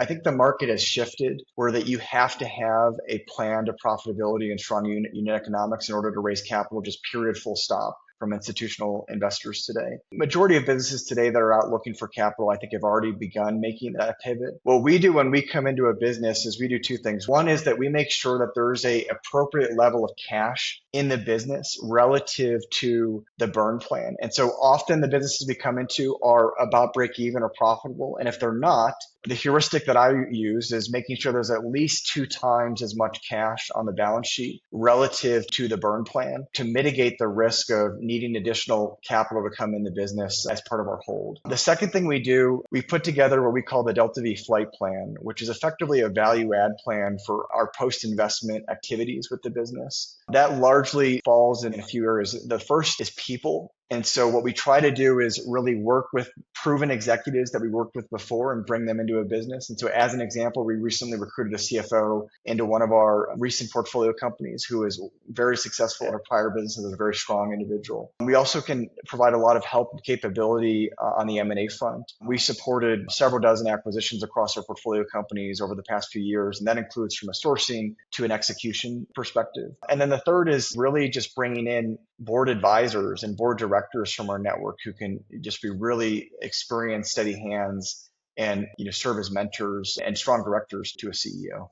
I think the market has shifted where that you have to have a plan to profitability and strong unit economics in order to raise capital, just period, full stop from institutional investors today. Majority of businesses today that are out looking for capital, I think, have already begun making that pivot. What we do when we come into a business is we do two things. One is that we make sure that there's a appropriate level of cash in the business relative to the burn plan. And so often the businesses we come into are about break even or profitable. And if they're not, the heuristic that I use is making sure there's at least 2 times as much cash on the balance sheet relative to the burn plan to mitigate the risk of needing additional capital to come in the business as part of our hold. The second thing we do, we put together what we call the Delta V flight plan, which is effectively a value add plan for our post-investment activities with the business. That largely falls in a few areas. The first is people. And so what we try to do is really work with proven executives that we worked with before and bring them into a business. And so as an example, we recently recruited a CFO into one of our recent portfolio companies who is very successful in a prior business as a very strong individual. We also can provide a lot of help and capability on the M&A front. We supported several dozen acquisitions across our portfolio companies over the past few years, and that includes from a sourcing to an execution perspective. And then the third is really just bringing in board advisors and board directors from our network who can just be really experienced, steady hands, and serve as mentors and strong directors to a CEO.